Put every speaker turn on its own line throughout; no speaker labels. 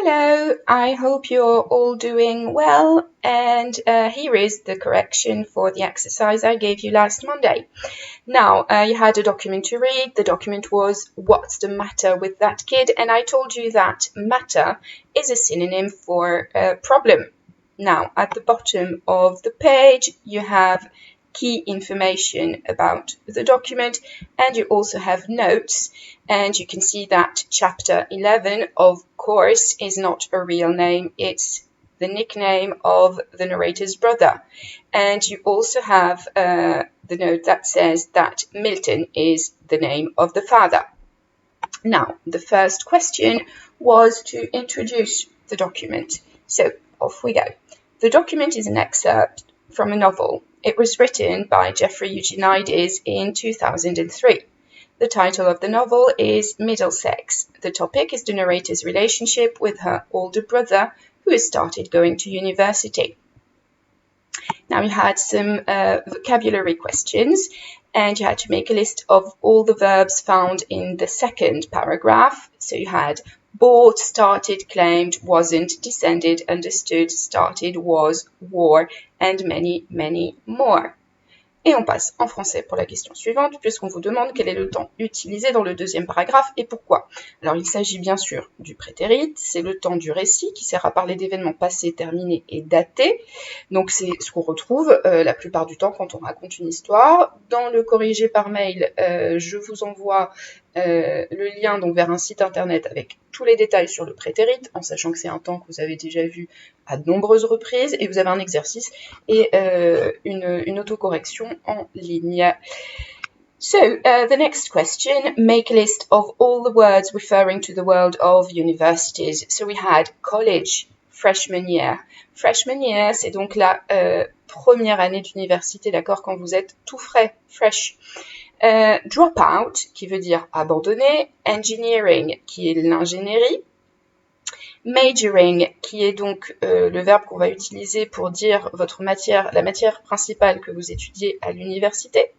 Hello, I hope you're all doing well, and here is the correction for the exercise I gave you last Monday. Now, you had a document to read. The document was "What's the matter with that kid?" and I told you that matter is a synonym for problem. Now, at the bottom of the page, you have key information about the document, and you also have notes, and you can see that chapter 11, of course, is not a real name. It's the nickname of the narrator's brother. And you also have the note that says that Milton is the name of the father. Now, the first question was to introduce the document. So off we go. The document is an excerpt from a novel. It was written by Jeffrey Eugenides in 2003. The title of the novel is Middlesex. The topic is the narrator's relationship with her older brother, who has started going to university. Now, you had some vocabulary questions, and you had to make a list of all the verbs found in the second paragraph. So you had bought, started, claimed, wasn't, descended, understood, started, was, wore, and many, many more. Et on passe en français pour la question suivante, puisqu'on vous demande quel est le temps utilisé dans le deuxième paragraphe et pourquoi. Alors, il s'agit bien sûr du prétérit, c'est le temps du récit qui sert à parler d'événements passés, terminés et datés. Donc, c'est ce qu'on retrouve la plupart du temps quand on raconte une histoire. Dans le corrigé par mail, je vous envoie le lien donc vers un site internet avec tous les détails sur le prétérit, en sachant que c'est un temps que vous avez déjà vu à de nombreuses reprises, et vous avez un exercice et une autocorrection en ligne. So, the next question, make a list of all the words referring to the world of universities. So we had college, freshman year. Freshman year, c'est donc la première année d'université, d'accord, quand vous êtes tout frais, fresh. Dropout, qui veut dire abandonner, engineering, qui est l'ingénierie, majoring, qui est donc le verbe qu'on va utiliser pour dire la matière principale que vous étudiez à l'université,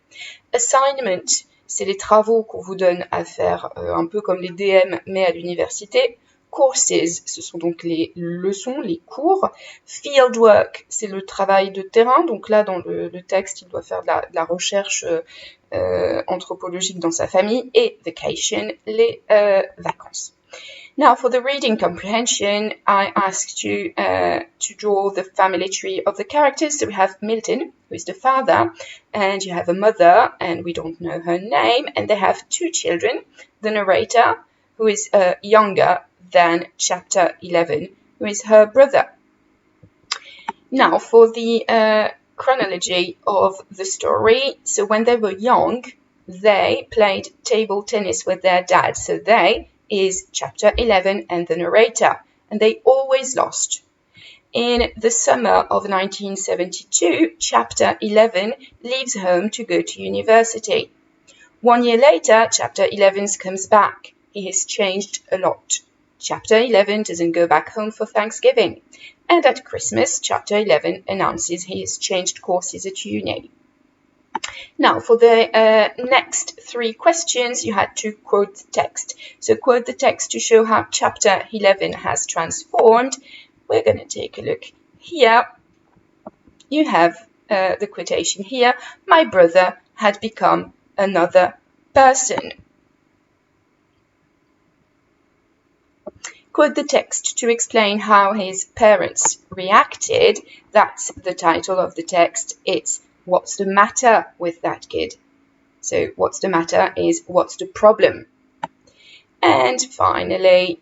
assignment, c'est les travaux qu'on vous donne à faire, un peu comme les DM, mais à l'université. Courses, ce sont donc les leçons, les cours. Fieldwork, c'est le travail de terrain. Donc là, dans le texte, il doit faire de la recherche anthropologique dans sa famille. Et vacation, les vacances. Now, for the reading comprehension, I asked you to draw the family tree of the characters. So we have Milton, who is the father, and you have a mother, and we don't know her name, and they have two children, the narrator, who is younger than chapter 11, who is her brother. Now, for the chronology of the story, so when they were young, they played table tennis with their dad. So they is chapter 11 and the narrator, and they always lost. In the summer of 1972, chapter 11 leaves home to go to university. 1 year later, chapter 11 comes back. He has changed a lot. Chapter 11 doesn't go back home for Thanksgiving. And at Christmas, chapter 11 announces he has changed courses at uni. Now, for the next three questions, you had to quote the text. So quote the text to show how chapter 11 has transformed. We're going to take a look here. You have the quotation here. My brother had become another person. Quote the text to explain how his parents reacted. That's the title of the text. It's What's the matter with that kid? So what's the matter is what's the problem? And finally,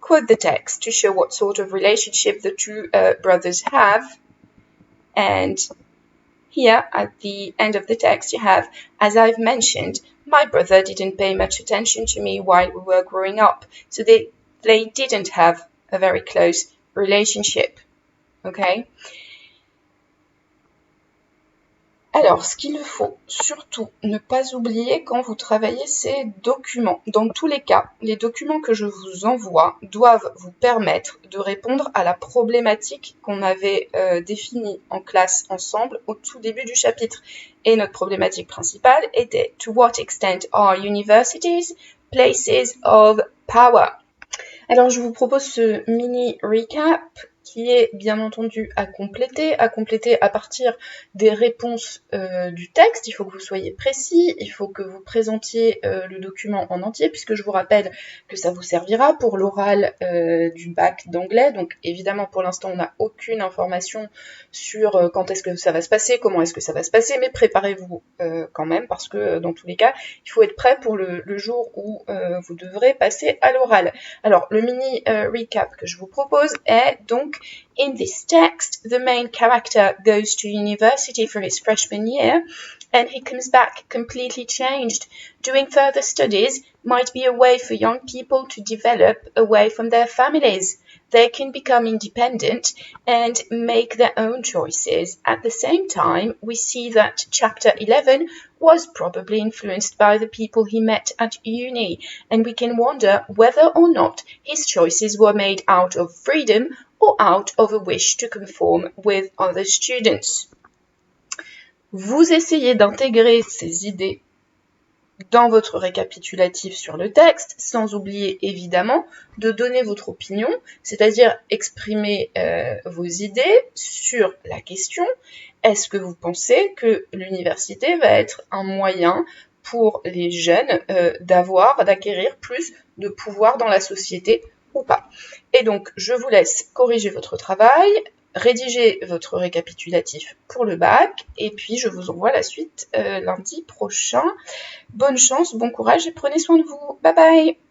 quote the text to show what sort of relationship the two brothers have. And here at the end of the text you have, as I've mentioned, my brother didn't pay much attention to me while we were growing up. So they didn't have a very close relationship. Okay? Alors, ce qu'il faut surtout ne pas oublier quand vous travaillez ces documents. Dans tous les cas, les documents que je vous envoie doivent vous permettre de répondre à la problématique qu'on avait définie en classe ensemble au tout début du chapitre. Et notre problématique principale était « To what extent are universities places of power ?» Alors, je vous propose ce mini recap qui est bien entendu à compléter à partir des réponses du texte. Il faut que vous soyez précis, il faut que vous présentiez le document en entier, puisque je vous rappelle que ça vous servira pour l'oral du bac d'anglais. Donc évidemment, pour l'instant, on n'a aucune information sur quand est-ce que ça va se passer, comment est-ce que ça va se passer, mais préparez-vous quand même, parce que dans tous les cas, il faut être prêt pour le jour où vous devrez passer à l'oral. Alors, le mini recap que je vous propose est donc in this text, the main character goes to university for his freshman year and he comes back completely changed. Doing further studies might be a way for young people to develop away from their families. They can become independent and make their own choices. At the same time, we see that chapter 11 was probably influenced by the people he met at uni, and we can wonder whether or not his choices were made out of freedom or out of a wish to conform with other students. Vous essayez d'intégrer ces idées dans votre récapitulatif sur le texte, sans oublier évidemment de donner votre opinion, c'est-à-dire exprimer vos idées sur la question. Est-ce que vous pensez que l'université va être un moyen pour les jeunes d'acquérir plus de pouvoir dans la société ou pas? Et donc, je vous laisse corriger votre travail, rédiger votre récapitulatif pour le bac, et puis je vous envoie la suite lundi prochain. Bonne chance, bon courage et prenez soin de vous. Bye bye!